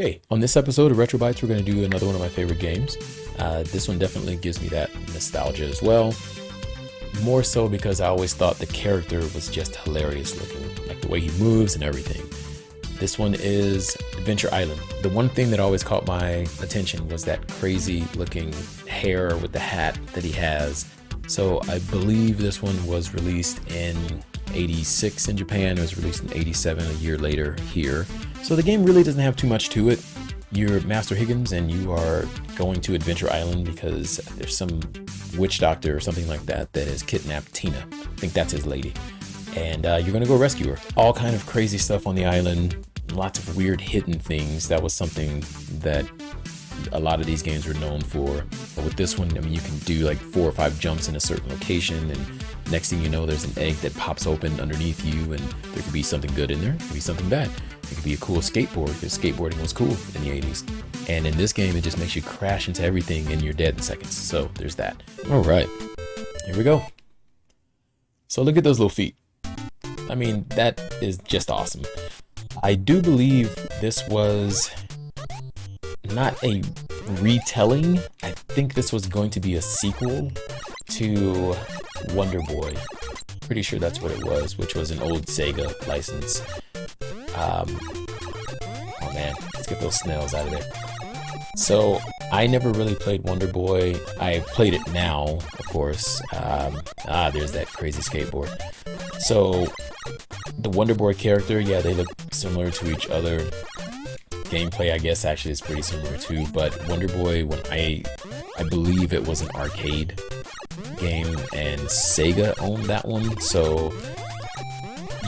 Hey, on this episode of Retro Bites, we're going to do another one of my favorite games. This one definitely gives me that nostalgia as well. More so because I always thought the character was just hilarious looking, like the way he moves and everything. This one is Adventure Island. The one thing that always caught my attention was that crazy looking hair with the hat that he has. So I believe this one was released in 86 in Japan. It was released in 87 a year later here. So the game really doesn't have too much to it. You're Master Higgins and you are going to Adventure Island because there's some witch doctor or something like that that has kidnapped Tina. I think that's his lady. And you're gonna go rescue her. All kind of crazy stuff on the island. Lots of weird hidden things. That was something that a lot of these games were known for. But with this one, I mean, you can do like 4 or 5 jumps in a certain location, and next thing you know, there's an egg that pops open underneath you, and there could be something good in there, it could be something bad. It could be a cool skateboard, because skateboarding was cool in the 80s. And in this game, it just makes you crash into everything and you're dead in seconds. So there's that. All right, here we go. So look at those little feet. I mean, that is just awesome. I do believe this was not a retelling. I think this was going to be a sequel to Wonder Boy. Pretty sure that's what it was, which was an old Sega license. Oh man, let's get those snails out of there. So I never really played Wonder Boy. I played it now, of course. There's that crazy skateboard. So the Wonder Boy character, yeah, they look similar to each other. Gameplay, I guess, actually is pretty similar too. But Wonder Boy, when I believe it was an arcade game, and Sega owned that one. So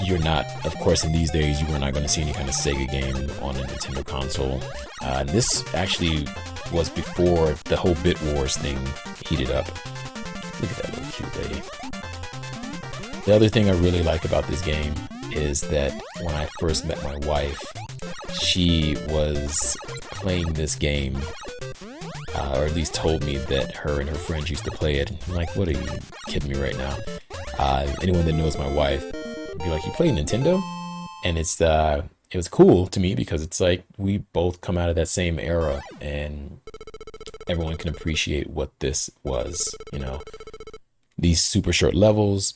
you're not, of course, in these days, you were not going to see any kind of Sega game on a Nintendo console. This actually was before the whole Bit Wars thing heated up. Look at that little cute lady. The other thing I really like about this game is that when I first met my wife, she was playing this game, or at least told me that her and her friends used to play it. I'm like, what, are you kidding me right now? Anyone that knows my wife would be like, you play Nintendo? And it was cool to me because it's like we both come out of that same era and everyone can appreciate what this was, you know, these super short levels.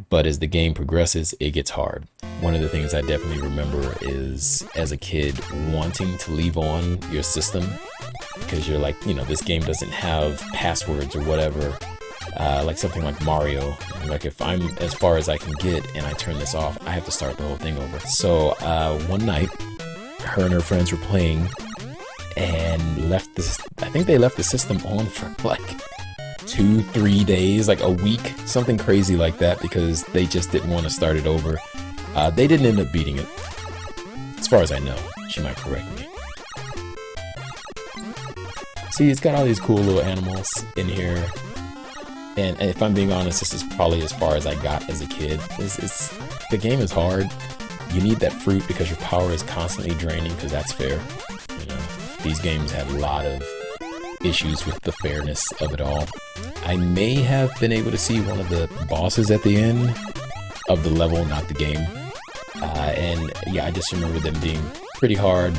But as the game progresses, it gets hard. One of the things I definitely remember is, as a kid, wanting to leave on your system because you're like, you know, this game doesn't have passwords or whatever, like something like Mario. Like if I'm as far as I can get and I turn this off, I have to start the whole thing over. So one night, her and her friends were playing and left this. I think they left the system on for like 2-3 days, like a week, something crazy like that, because they just didn't want to start it over. They didn't end up beating it, as far as I know. She might correct me. See, it's got all these cool little animals in here, and if I'm being honest, this is probably as far as I got as a kid. The game is hard. You need that fruit because your power is constantly draining, because that's fair. You know, these games have a lot of issues with the fairness of it all. I may have been able to see one of the bosses at the end of the level, not the game. And yeah, I just remember them being pretty hard.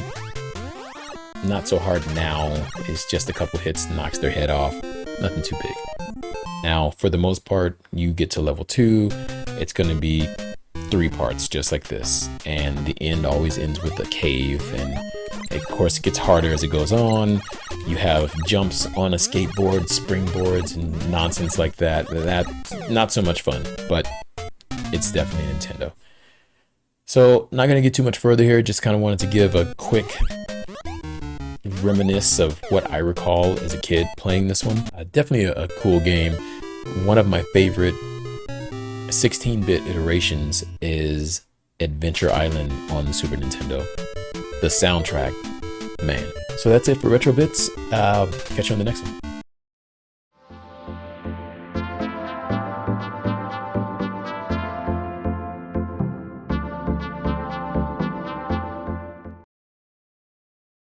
Not so hard now. It's just a couple hits knocks their head off. Nothing too big. Now, for the most part, you get to level 2. It's going to be 3 parts just like this. And the end always ends with a cave. And of course, it gets harder as it goes on. You have jumps on a skateboard, springboards, and nonsense like that. That's not so much fun, but it's definitely Nintendo. So, not going to get too much further here. Just kind of wanted to give a quick reminisce of what I recall as a kid playing this one. Definitely a cool game. One of my favorite 16-bit iterations is Adventure Island on the Super Nintendo. The soundtrack, man. So that's it for Retro Bits. Catch you on the next one.